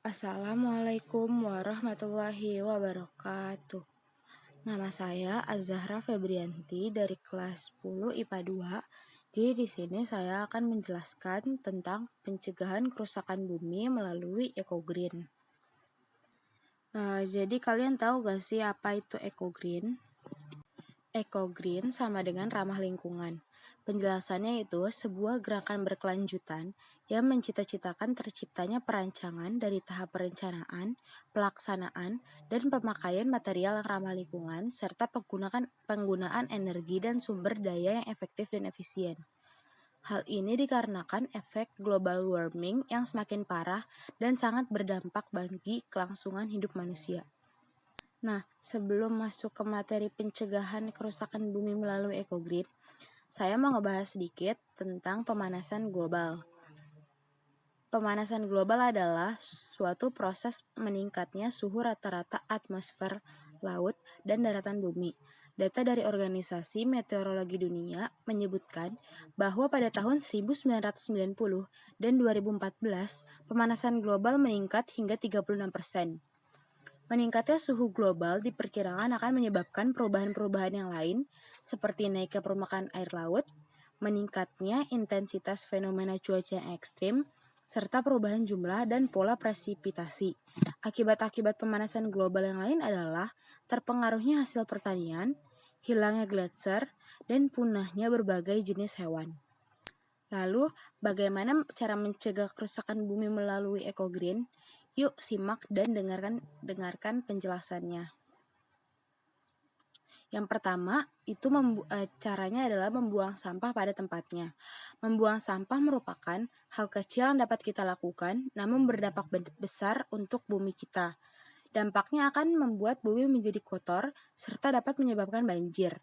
Assalamualaikum warahmatullahi wabarakatuh. Nama saya Az-Zahra Febrianti dari kelas 10 IPA 2. Jadi di sini saya akan menjelaskan tentang pencegahan kerusakan bumi melalui EcoGreen. Jadi kalian tahu gak sih apa itu EcoGreen? EcoGreen sama dengan ramah lingkungan. Penjelasannya itu sebuah gerakan berkelanjutan yang mencita-citakan terciptanya perancangan dari tahap perencanaan, pelaksanaan, dan pemakaian material yang ramah lingkungan, serta penggunaan energi dan sumber daya yang efektif dan efisien. Hal ini dikarenakan efek global warming yang semakin parah dan sangat berdampak bagi kelangsungan hidup manusia. Nah, sebelum masuk ke materi pencegahan kerusakan bumi melalui EcoGreen, saya mau ngebahas sedikit tentang pemanasan global. Pemanasan global adalah suatu proses meningkatnya suhu rata-rata atmosfer, laut, dan daratan bumi. Data dari Organisasi Meteorologi Dunia menyebutkan bahwa pada tahun 1990 dan 2014, pemanasan global meningkat hingga 36%. Meningkatnya suhu global diperkirakan akan menyebabkan perubahan-perubahan yang lain, seperti naiknya permukaan air laut, meningkatnya intensitas fenomena cuaca yang ekstrim, serta perubahan jumlah dan pola presipitasi. Akibat-akibat pemanasan global yang lain adalah terpengaruhnya hasil pertanian, hilangnya gletser, dan punahnya berbagai jenis hewan. Lalu, bagaimana cara mencegah kerusakan bumi melalui EcoGreen? Yuk simak dan dengarkan penjelasannya. Yang pertama, caranya adalah membuang sampah pada tempatnya. Membuang sampah merupakan hal kecil yang dapat kita lakukan, namun berdampak besar untuk bumi kita. Dampaknya akan membuat bumi menjadi kotor, serta dapat menyebabkan banjir.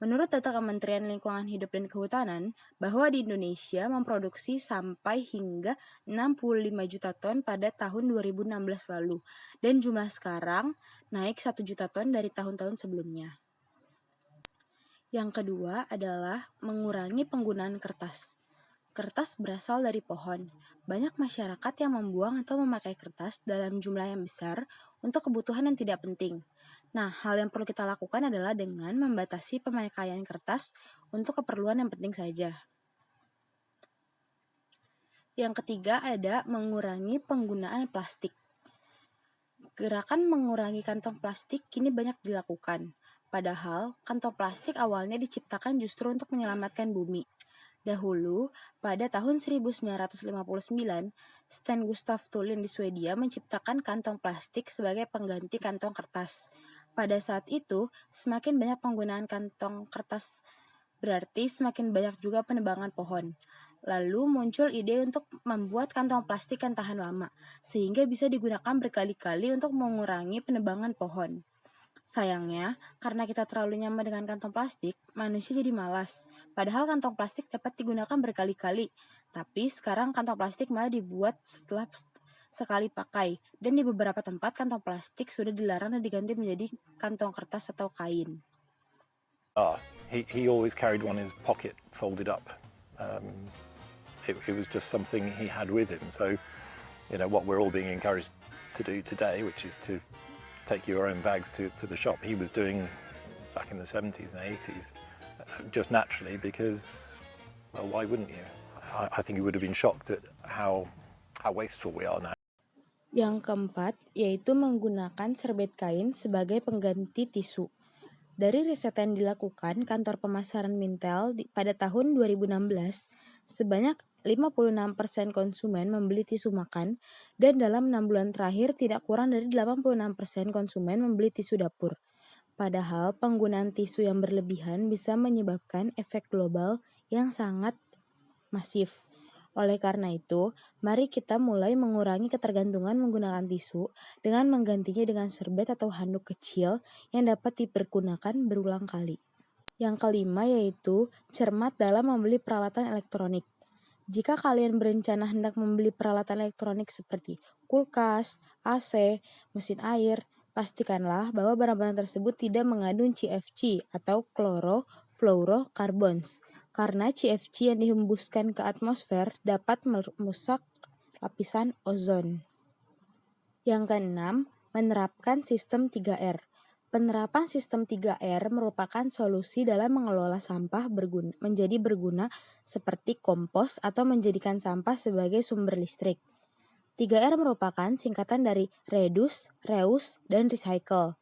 Menurut data Kementerian Lingkungan Hidup dan Kehutanan, bahwa di Indonesia memproduksi sampai hingga 65 juta ton pada tahun 2016 lalu, dan jumlah sekarang naik 1 juta ton dari tahun-tahun sebelumnya. Yang kedua adalah mengurangi penggunaan kertas. Kertas berasal dari pohon. Banyak masyarakat yang membuang atau memakai kertas dalam jumlah yang besar untuk kebutuhan yang tidak penting. Nah, hal yang perlu kita lakukan adalah dengan membatasi pemakaian kertas untuk keperluan yang penting saja. Yang ketiga ada mengurangi penggunaan plastik. Gerakan mengurangi kantong plastik kini banyak dilakukan. Padahal, kantong plastik awalnya diciptakan justru untuk menyelamatkan bumi. Dahulu, pada tahun 1959, Sten Gustaf Thulin di Swedia menciptakan kantong plastik sebagai pengganti kantong kertas. Pada saat itu, semakin banyak penggunaan kantong kertas berarti semakin banyak juga penebangan pohon. Lalu muncul ide untuk membuat kantong plastik yang tahan lama, sehingga bisa digunakan berkali-kali untuk mengurangi penebangan pohon. Sayangnya, karena kita terlalu nyaman dengan kantong plastik, manusia jadi malas. Padahal kantong plastik dapat digunakan berkali-kali. Tapi sekarang kantong plastik malah dibuat setelah sekali pakai. Dan di beberapa tempat kantong plastik sudah dilarang dan diganti menjadi kantong kertas atau kain. He always carried one in his pocket, folded up. It was just something he had with him. So, what we're all being encouraged to do today, which is to take your own bags to the shop, he was doing back in the 70s and 80s, just naturally because, well, why wouldn't you? I think he would have been shocked at how wasteful we are now. Yang keempat, yaitu menggunakan serbet kain sebagai pengganti tisu. Dari riset yang dilakukan kantor pemasaran Mintel pada tahun 2016, sebanyak 56% konsumen membeli tisu makan, dan dalam 6 bulan terakhir tidak kurang dari 86% konsumen membeli tisu dapur. Padahal penggunaan tisu yang berlebihan bisa menyebabkan efek global yang sangat masif. Oleh karena itu, mari kita mulai mengurangi ketergantungan menggunakan tisu dengan menggantinya dengan serbet atau handuk kecil yang dapat dipergunakan berulang kali. Yang kelima yaitu cermat dalam membeli peralatan elektronik. Jika kalian berencana hendak membeli peralatan elektronik seperti kulkas, AC, mesin air, pastikanlah bahwa barang-barang tersebut tidak mengandung CFC atau chlorofluorocarbons. Karena CFC yang dihembuskan ke atmosfer dapat merusak lapisan ozon. Yang keenam, menerapkan sistem 3R. Penerapan sistem 3R merupakan solusi dalam mengelola sampah menjadi berguna seperti kompos atau menjadikan sampah sebagai sumber listrik. 3R merupakan singkatan dari reduce, reuse, dan recycle.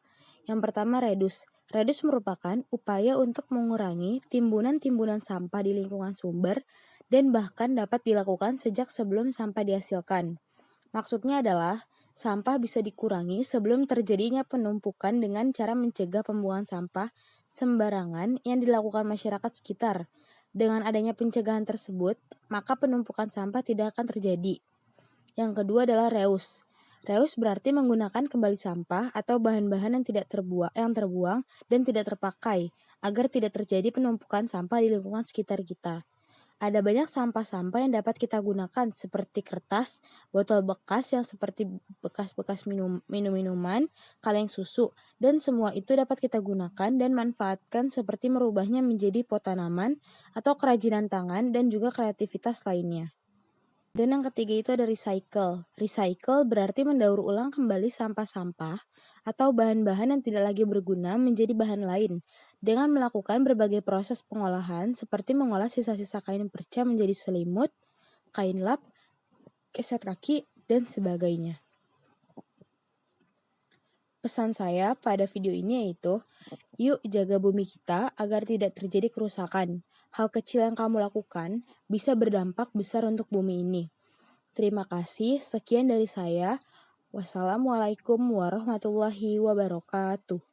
Yang pertama, reduce. Reduce merupakan upaya untuk mengurangi timbunan-timbunan sampah di lingkungan sumber dan bahkan dapat dilakukan sejak sebelum sampah dihasilkan. Maksudnya adalah sampah bisa dikurangi sebelum terjadinya penumpukan dengan cara mencegah pembuangan sampah sembarangan yang dilakukan masyarakat sekitar. Dengan adanya pencegahan tersebut, maka penumpukan sampah tidak akan terjadi. Yang kedua adalah reuse. Reuse berarti menggunakan kembali sampah atau bahan-bahan yang terbuang dan tidak terpakai agar tidak terjadi penumpukan sampah di lingkungan sekitar kita. Ada banyak sampah-sampah yang dapat kita gunakan seperti kertas, botol bekas yang seperti bekas-bekas minum-minuman, kaleng susu, dan semua itu dapat kita gunakan dan manfaatkan seperti merubahnya menjadi pot tanaman atau kerajinan tangan dan juga kreativitas lainnya. Dan yang ketiga itu ada recycle. Recycle berarti mendaur ulang kembali sampah-sampah atau bahan-bahan yang tidak lagi berguna menjadi bahan lain dengan melakukan berbagai proses pengolahan seperti mengolah sisa-sisa kain perca menjadi selimut, kain lap, keset kaki, dan sebagainya. Pesan saya pada video ini yaitu, yuk jaga bumi kita agar tidak terjadi kerusakan. Hal kecil yang kamu lakukan bisa berdampak besar untuk bumi ini. Terima kasih, sekian dari saya. Wassalamualaikum warahmatullahi wabarakatuh.